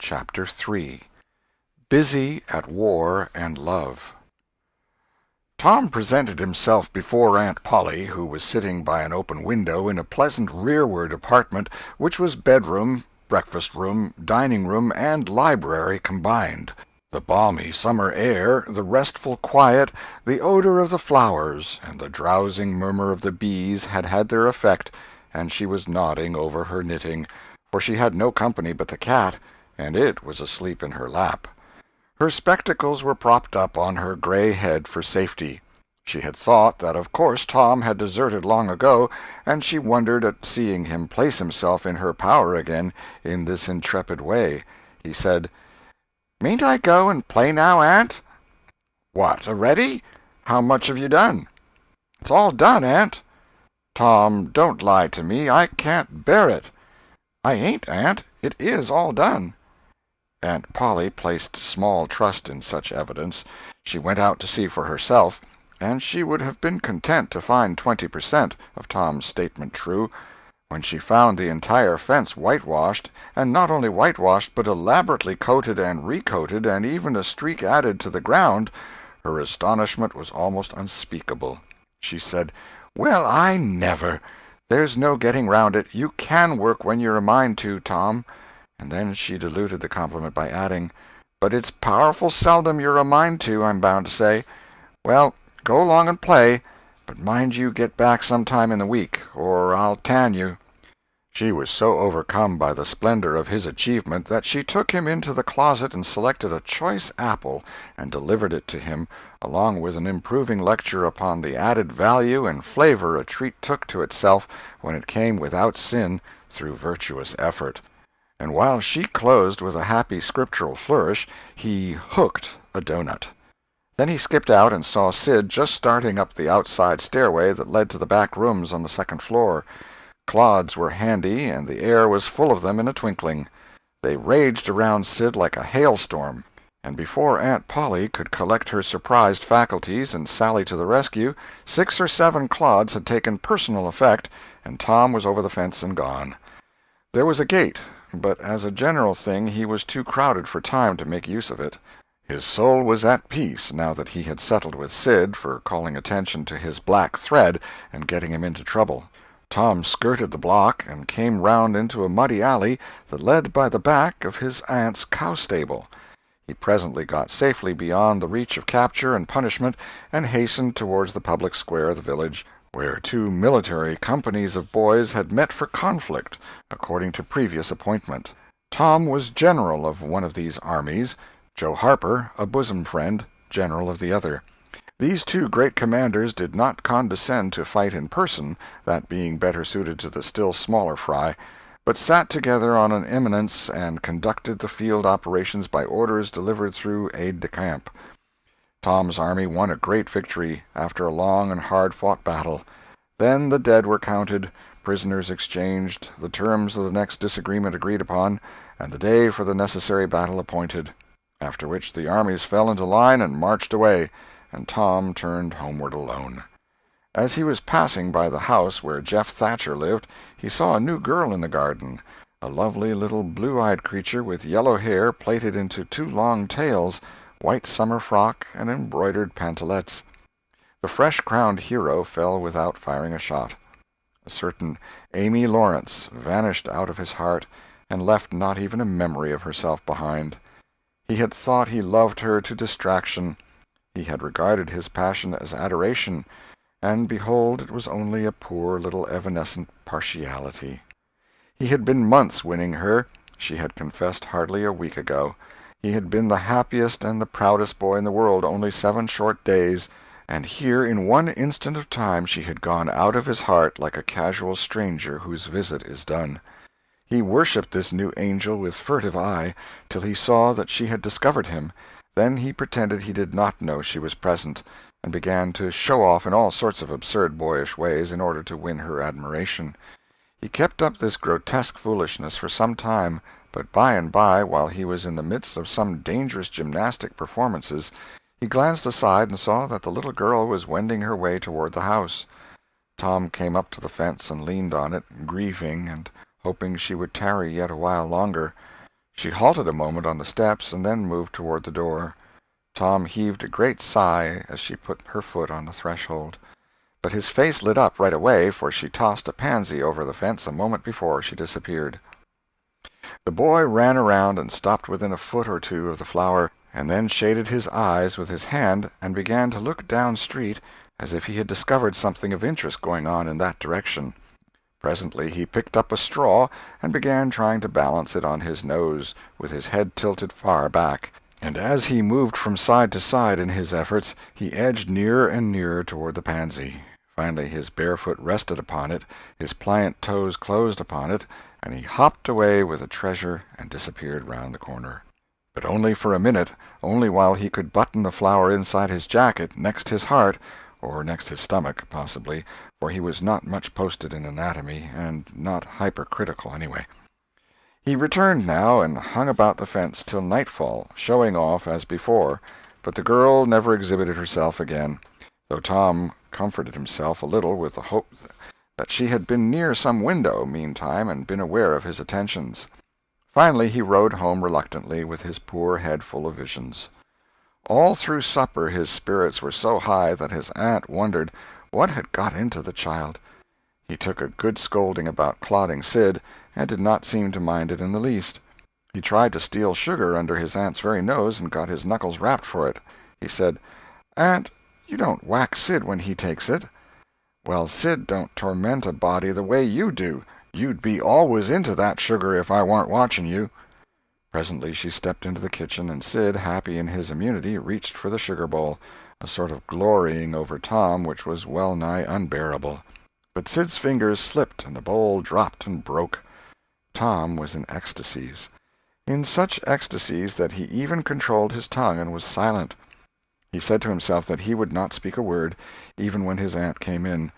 Chapter 3 Busy at War and Love. Tom presented himself before Aunt Polly, who was sitting by an open window in a pleasant rearward apartment which was bedroom, breakfast-room, dining-room, and library combined. The balmy summer air, the restful quiet, the odor of the flowers, and the drowsing murmur of the bees had had their effect, and she was nodding over her knitting, for she had no company but the cat, and it was asleep in her lap. Her spectacles were propped up on her gray head for safety. She had thought that of course Tom had deserted long ago, and she wondered at seeing him place himself in her power again in this intrepid way. He said, "Mayn't I go and play now, Aunt?" "What, a-ready? How much have you done?" "It's all done, Aunt." "Tom, don't lie to me. I can't bear it." "I ain't, Aunt. It is all done." Aunt Polly placed small trust in such evidence. She went out to see for herself, and she would have been content to find 20% of Tom's statement true. When she found the entire fence whitewashed, and not only whitewashed but elaborately coated and recoated, and even a streak added to the ground, her astonishment was almost unspeakable. She said, "Well, I never! There's no getting round it. You can work when you're a mind to, Tom." And then she diluted the compliment by adding, "But it's powerful seldom you're a mind to, I'm bound to say. Well, go along and play, but mind you get back some time in the week, or I'll tan you." She was so overcome by the splendor of his achievement that she took him into the closet and selected a choice apple and delivered it to him, along with an improving lecture upon the added value and flavor a treat took to itself when it came without sin through virtuous effort. And while she closed with a happy scriptural flourish, he hooked a doughnut. Then he skipped out and saw Sid just starting up the outside stairway that led to the back rooms on the second floor. Clods were handy, and the air was full of them in a twinkling. They raged around Sid like a hailstorm, and before Aunt Polly could collect her surprised faculties and sally to the rescue, 6 or 7 clods had taken personal effect, and Tom was over the fence and gone. There was a gate, but as a general thing he was too crowded for time to make use of it. His soul was at peace, now that he had settled with Sid for calling attention to his black thread and getting him into trouble. Tom skirted the block and came round into a muddy alley that led by the back of his aunt's cow-stable. He presently got safely beyond the reach of capture and punishment, and hastened towards the public square of the village, where 2 military companies of boys had met for conflict, according to previous appointment. Tom was general of one of these armies, Joe Harper, a bosom friend, general of the other. These 2 great commanders did not condescend to fight in person, that being better suited to the still smaller fry, but sat together on an eminence and conducted the field operations by orders delivered through aide-de-camp. Tom's army won a great victory, after a long and hard-fought battle. Then the dead were counted, prisoners exchanged, the terms of the next disagreement agreed upon, and the day for the necessary battle appointed, after which the armies fell into line and marched away, and Tom turned homeward alone. As he was passing by the house where Jeff Thatcher lived, he saw a new girl in the garden, a lovely little blue-eyed creature with yellow hair plaited into 2 long tails, white summer frock, and embroidered pantalettes. The fresh-crowned hero fell without firing a shot. A certain Amy Lawrence vanished out of his heart, and left not even a memory of herself behind. He had thought he loved her to distraction. He had regarded his passion as adoration, and behold, it was only a poor little evanescent partiality. He had been months winning her. She had confessed hardly a week ago. He had been the happiest and the proudest boy in the world only 7 short days, and here in one instant of time she had gone out of his heart like a casual stranger whose visit is done. He worshipped this new angel with furtive eye, till he saw that she had discovered him. Then he pretended he did not know she was present, and began to show off in all sorts of absurd boyish ways in order to win her admiration. He kept up this grotesque foolishness for some time, but by and by, while he was in the midst of some dangerous gymnastic performances, he glanced aside and saw that the little girl was wending her way toward the house. Tom came up to the fence and leaned on it, grieving and hoping she would tarry yet a while longer. She halted a moment on the steps and then moved toward the door. Tom heaved a great sigh as she put her foot on the threshold. But his face lit up right away, for she tossed a pansy over the fence a moment before she disappeared. The boy ran around and stopped within a foot or two of the flower, and then shaded his eyes with his hand and began to look down street as if he had discovered something of interest going on in that direction. Presently he picked up a straw and began trying to balance it on his nose, with his head tilted far back, and as he moved from side to side in his efforts, he edged nearer and nearer toward the pansy. Finally his bare foot rested upon it, his pliant toes closed upon it, and he hopped away with the treasure and disappeared round the corner. But only for a minute, only while he could button the flower inside his jacket, next his heart, or next his stomach, possibly, for he was not much posted in anatomy, and not hypercritical anyway. He returned now and hung about the fence till nightfall, showing off as before, but the girl never exhibited herself again, though Tom comforted himself a little with the hope that she had been near some window meantime and been aware of his attentions. Finally he rode home reluctantly, with his poor head full of visions. All through supper his spirits were so high that his aunt wondered what had got into the child. He took a good scolding about clodding Sid, and did not seem to mind it in the least. He tried to steal sugar under his aunt's very nose, and got his knuckles rapped for it. He said, "Aunt, you don't whack Sid when he takes it." "Well, Sid don't torment a body the way you do. You'd be always into that sugar if I warn't watching you." Presently she stepped into the kitchen, and Sid, happy in his immunity, reached for the sugar-bowl, a sort of glorying over Tom which was well-nigh unbearable. But Sid's fingers slipped, and the bowl dropped and broke. Tom was in ecstasies. In such ecstasies that he even controlled his tongue and was silent. He said to himself that he would not speak a word, even when his aunt came in,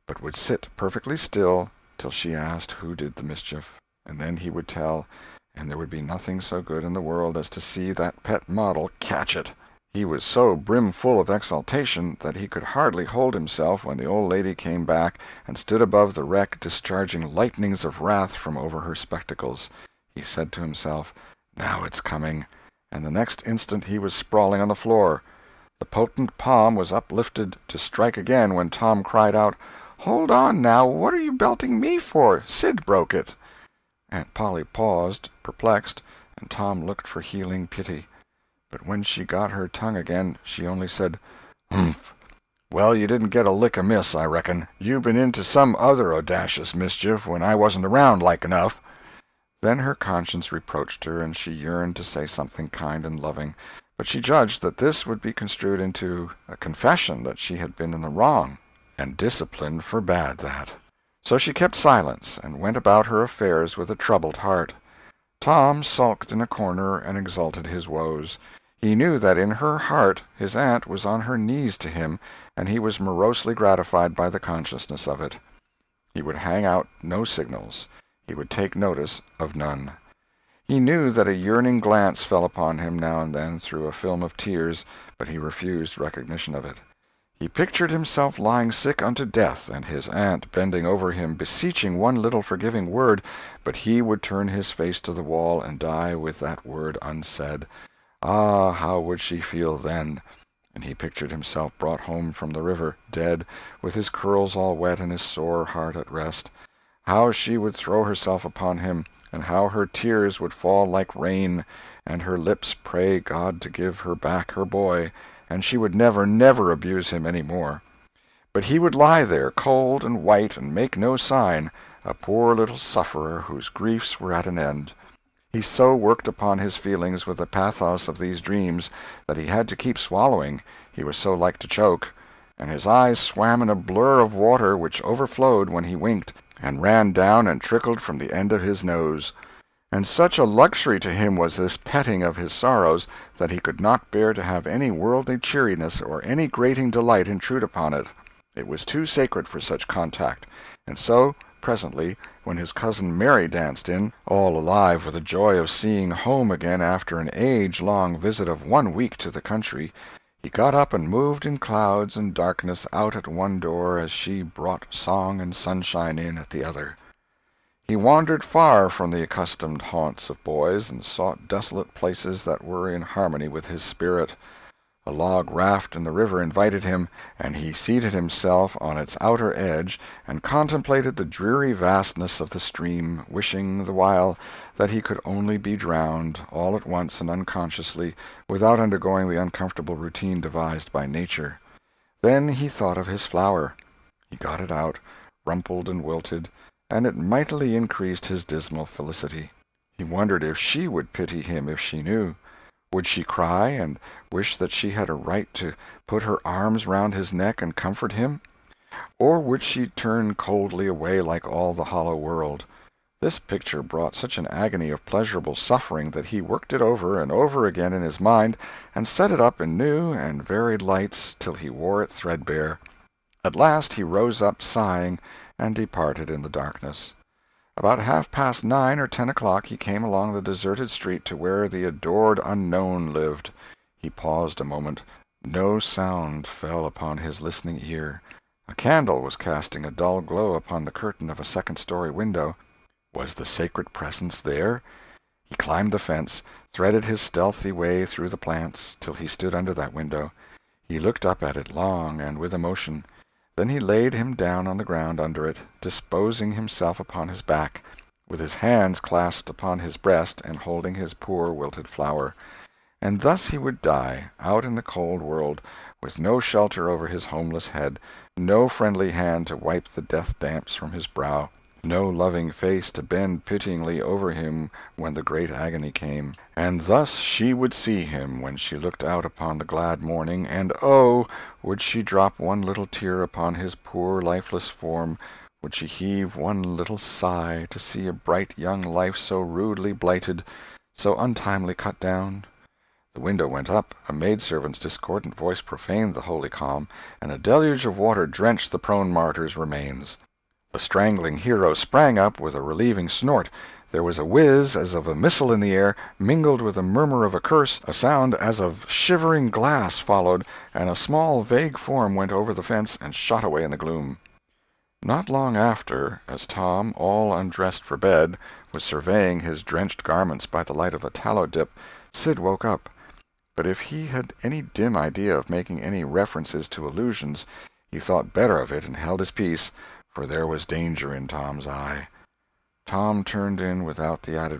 but would sit perfectly still till she asked who did the mischief, and then he would tell, and there would be nothing so good in the world as to see that pet model catch it. He was so brimful of exultation that he could hardly hold himself when the old lady came back and stood above the wreck discharging lightnings of wrath from over her spectacles. He said to himself, "Now it's coming," and the next instant he was sprawling on the floor. The potent palm was uplifted to strike again when Tom cried out, "Hold on, now, what are you belting me for? Sid broke it." Aunt Polly paused, perplexed, and Tom looked for healing pity. But when she got her tongue again, she only said, "Humph! Well, you didn't get a lick amiss, I reckon. You been into some other audacious mischief when I wasn't around, like enough." Then her conscience reproached her, and she yearned to say something kind and loving, but she judged that this would be construed into a confession that she had been in the wrong, and discipline forbade that. So she kept silence, and went about her affairs with a troubled heart. Tom sulked in a corner and exulted his woes. He knew that in her heart his aunt was on her knees to him, and he was morosely gratified by the consciousness of it. He would hang out no signals. He would take notice of none. He knew that a yearning glance fell upon him now and then through a film of tears, but he refused recognition of it. He pictured himself lying sick unto death, and his aunt bending over him, beseeching one little forgiving word, but he would turn his face to the wall and die with that word unsaid. Ah, how would she feel then? And he pictured himself brought home from the river, dead, with his curls all wet and his sore heart at rest. How she would throw herself upon him, and how her tears would fall like rain, and her lips pray God to give her back her boy, and she would never, never abuse him any more. But he would lie there, cold and white, and make no sign, a poor little sufferer whose griefs were at an end. He so worked upon his feelings with the pathos of these dreams that he had to keep swallowing, he was so like to choke, and his eyes swam in a blur of water which overflowed when he winked, and ran down and trickled from the end of his nose. And such a luxury to him was this petting of his sorrows that he could not bear to have any worldly cheeriness or any grating delight intrude upon it. It was too sacred for such contact, and so, presently, when his cousin Mary danced in, all alive with the joy of seeing home again after an age-long visit of 1 week to the country, he got up and moved in clouds and darkness out at one door as she brought song and sunshine in at the other. He wandered far from the accustomed haunts of boys, and sought desolate places that were in harmony with his spirit. A log raft in the river invited him, and he seated himself on its outer edge and contemplated the dreary vastness of the stream, wishing the while that he could only be drowned, all at once and unconsciously, without undergoing the uncomfortable routine devised by nature. Then he thought of his flower. He got it out, rumpled and wilted, and it mightily increased his dismal felicity. He wondered if she would pity him if she knew. Would she cry, and wish that she had a right to put her arms round his neck and comfort him? Or would she turn coldly away like all the hollow world? This picture brought such an agony of pleasurable suffering that he worked it over and over again in his mind, and set it up in new and varied lights till he wore it threadbare. At last he rose up sighing, and departed in the darkness. About 9:30 or 10 o'clock he came along the deserted street to where the adored unknown lived. He paused a moment. No sound fell upon his listening ear. A candle was casting a dull glow upon the curtain of a second-story window. Was the sacred presence there? He climbed the fence, threaded his stealthy way through the plants, till he stood under that window. He looked up at it long and with emotion. Then he laid him down on the ground under it, disposing himself upon his back, with his hands clasped upon his breast and holding his poor wilted flower. And thus he would die, out in the cold world, with no shelter over his homeless head, no friendly hand to wipe the death-damps from his brow, no loving face to bend pityingly over him when the great agony came. And thus she would see him when she looked out upon the glad morning, and oh, would she drop one little tear upon his poor lifeless form, would she heave one little sigh to see a bright young life so rudely blighted, so untimely cut down? The window went up, a maidservant's discordant voice profaned the holy calm, and a deluge of water drenched the prone martyr's remains. The strangling hero sprang up with a relieving snort. There was a whiz as of a missile in the air, mingled with the murmur of a curse. A sound as of shivering glass followed, and a small vague form went over the fence and shot away in the gloom. Not long after, as Tom, all undressed for bed, was surveying his drenched garments by the light of a tallow-dip, Sid woke up. But if he had any dim idea of making any references to illusions, he thought better of it and held his peace, for there was danger in Tom's eye. Tom turned in without the added